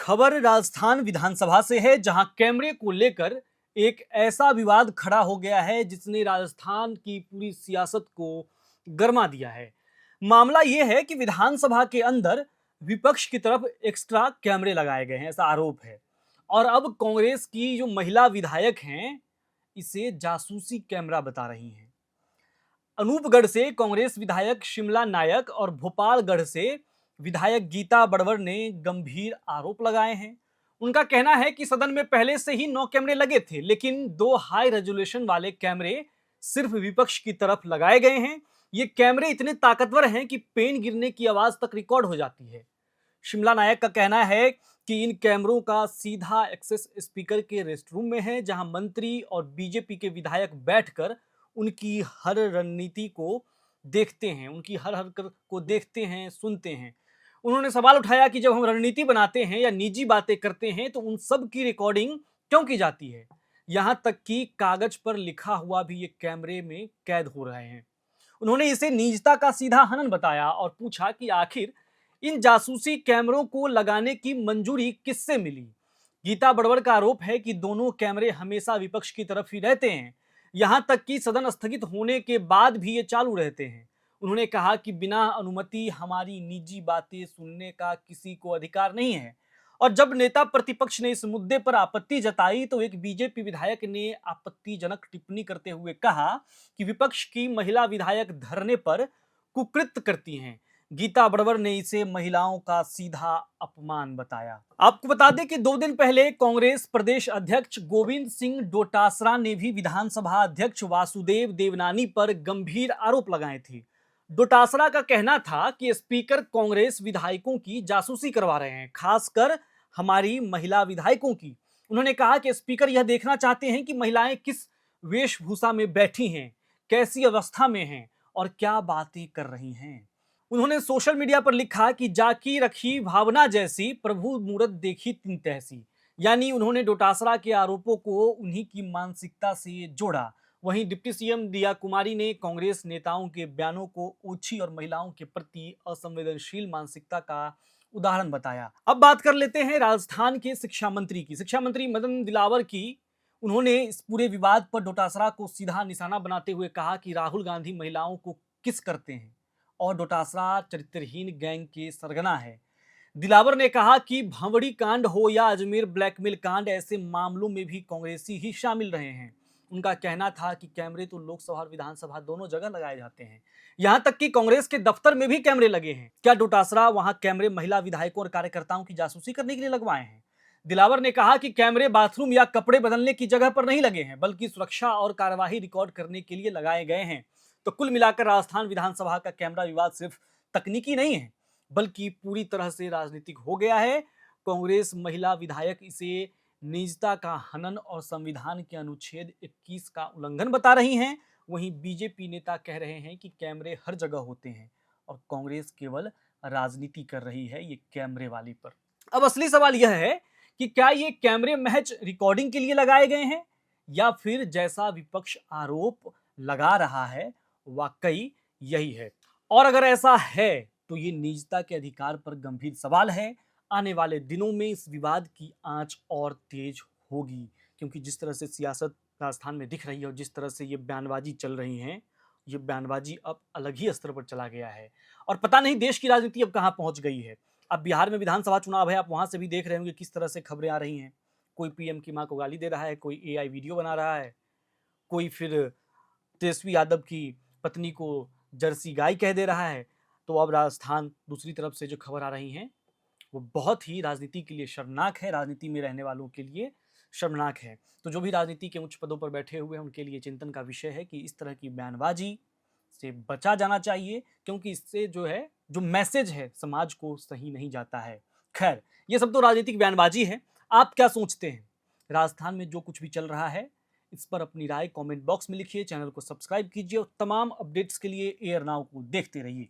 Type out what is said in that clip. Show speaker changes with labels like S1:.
S1: खबर राजस्थान विधानसभा से है, जहां कैमरे को लेकर एक ऐसा विवाद खड़ा हो गया है जिसने राजस्थान की पूरी सियासत को गरमा दिया है। मामला यह है कि विधानसभा के अंदर विपक्ष की तरफ एक्स्ट्रा कैमरे लगाए गए हैं, ऐसा आरोप है। और अब कांग्रेस की जो महिला विधायक हैं, इसे जासूसी कैमरा बता रही हैं। अनूपगढ़ से कांग्रेस विधायक शिमला नायक और भोपालगढ़ से विधायक गीता बड़वर ने गंभीर आरोप लगाए हैं। उनका कहना है कि सदन में पहले से ही 9 कैमरे लगे थे, लेकिन 2 हाई रेजोल्यूशन वाले कैमरे सिर्फ विपक्ष की तरफ लगाए गए हैं। ये कैमरे इतने ताकतवर हैं कि पेन गिरने की आवाज तक रिकॉर्ड हो जाती है। शिमला नायक का कहना है कि इन कैमरों का सीधा एक्सेस स्पीकर के रेस्टरूम में है, जहां मंत्री और बीजेपी के विधायक बैठकर उनकी हर रणनीति को देखते हैं, उनकी हर हरकत को देखते हैं, सुनते हैं। उन्होंने सवाल उठाया कि जब हम रणनीति बनाते हैं या निजी बातें करते हैं तो उन सब की रिकॉर्डिंग क्यों की जाती है। यहां तक कि कागज पर लिखा हुआ भी ये कैमरे में कैद हो रहे हैं। उन्होंने इसे निजता का सीधा हनन बताया और पूछा कि आखिर इन जासूसी कैमरों को लगाने की मंजूरी किससे मिली। गीता बड़वर का आरोप है कि दोनों कैमरे हमेशा विपक्ष की तरफ ही रहते हैं, यहां तक कि सदन स्थगित होने के बाद भी ये चालू रहते हैं। उन्होंने कहा कि बिना अनुमति हमारी निजी बातें सुनने का किसी को अधिकार नहीं है। और जब नेता प्रतिपक्ष ने इस मुद्दे पर आपत्ति जताई तो एक बीजेपी विधायक ने आपत्तिजनक टिप्पणी करते हुए कहा कि विपक्ष की महिला विधायक धरने पर कुकृत्य करती हैं। गीता बड़वर ने इसे महिलाओं का सीधा अपमान बताया। आपको बता दें कि 2 दिन पहले कांग्रेस प्रदेश अध्यक्ष गोविंद सिंह डोटासरा ने भी विधानसभा अध्यक्ष वासुदेव देवनानी पर गंभीर आरोप लगाए थे। डोटासरा का कहना था कि स्पीकर कांग्रेस विधायकों की जासूसी करवा रहे हैं, खासकर हमारी महिला विधायकों की। उन्होंने कहा कि स्पीकर यह देखना चाहते हैं कि महिलाएं किस वेशभूषा में बैठी हैं, कैसी अवस्था में हैं और क्या बातें कर रही हैं। उन्होंने सोशल मीडिया पर लिखा कि जाकी रखी भावना जैसी, प्रभु मूरत देखी तिन तैसी। यानी उन्होंने डोटासरा के आरोपों को उन्हीं की मानसिकता से जोड़ा। वहीं डिप्टी सीएम दिया कुमारी ने कांग्रेस नेताओं के बयानों को ओछी और महिलाओं के प्रति असंवेदनशील मानसिकता का उदाहरण बताया। अब बात कर लेते हैं राजस्थान के शिक्षा मंत्री की। शिक्षा मंत्री मदन दिलावर की। उन्होंने इस पूरे विवाद पर डोटासरा को सीधा निशाना बनाते हुए कहा कि राहुल गांधी महिलाओं को किस करते हैं और डोटासरा चरित्रहीन गैंग के सरगना है। दिलावर ने कहा कि भंवड़ी कांड हो या अजमेर ब्लैकमेल कांड, ऐसे मामलों में भी कांग्रेसी ही शामिल रहे हैं। उनका कहना था कि कैमरे तो लोकसभा और विधानसभा दोनों जगह लगाए जाते हैं, यहां तक कि कांग्रेस के दफ्तर में भी कैमरे लगे हैं। क्या डोटासरा वहां कैमरे महिला विधायकों और कार्यकर्ताओं की जासूसी करने के लिए लगवाए हैं? दिलावर ने कहा कि कैमरे बाथरूम या कपड़े बदलने की जगह पर नहीं लगे हैं, बल्कि सुरक्षा और कार्यवाही रिकॉर्ड करने के लिए लगाए गए हैं। तो कुल मिलाकर राजस्थान विधानसभा का कैमरा विवाद सिर्फ तकनीकी नहीं है, बल्कि पूरी तरह से राजनीतिक हो गया है। कांग्रेस महिला विधायक इसे निजता का हनन और संविधान के अनुच्छेद 21 का उल्लंघन बता रही हैं। वहीं बीजेपी नेता कह रहे हैं कि कैमरे हर जगह होते हैं और कांग्रेस केवल राजनीति कर रही है ये कैमरे वाली पर। अब असली सवाल यह है कि क्या ये कैमरे महज रिकॉर्डिंग के लिए लगाए गए हैं या फिर जैसा विपक्ष आरोप लगा रहा है वाकई यही है। और अगर ऐसा है तो ये निजता के अधिकार पर गंभीर सवाल है। आने वाले दिनों में इस विवाद की आंच और तेज होगी, क्योंकि जिस तरह से सियासत राजस्थान में दिख रही है और जिस तरह से ये बयानबाजी चल रही है, ये बयानबाजी अब अलग ही स्तर पर चला गया है और पता नहीं देश की राजनीति अब कहां पहुंच गई है। अब बिहार में विधानसभा चुनाव है, आप वहां से भी देख रहे होंगे किस तरह से खबरें आ रही हैं। कोई पीएम की मां को गाली दे रहा है, कोई एआई वीडियो बना रहा है, कोई फिर तेजस्वी यादव की पत्नी को जर्सी गाय कह दे रहा है। तो अब राजस्थान दूसरी तरफ से जो खबर आ रही हैं वो बहुत ही राजनीति के लिए शर्मनाक है, राजनीति में रहने वालों के लिए शर्मनाक है। तो जो भी राजनीति के उच्च पदों पर बैठे हुए हैं उनके लिए चिंतन का विषय है कि इस तरह की बयानबाजी से बचा जाना चाहिए, क्योंकि इससे जो मैसेज है समाज को सही नहीं जाता है। खैर, ये सब तो राजनीतिक बयानबाजी है। आप क्या सोचते हैं? राजस्थान में जो कुछ भी चल रहा है इस पर अपनी राय कमेंट बॉक्स में लिखिए। चैनल को सब्सक्राइब कीजिए और तमाम अपडेट्स के लिए एयर नाउ को देखते रहिए।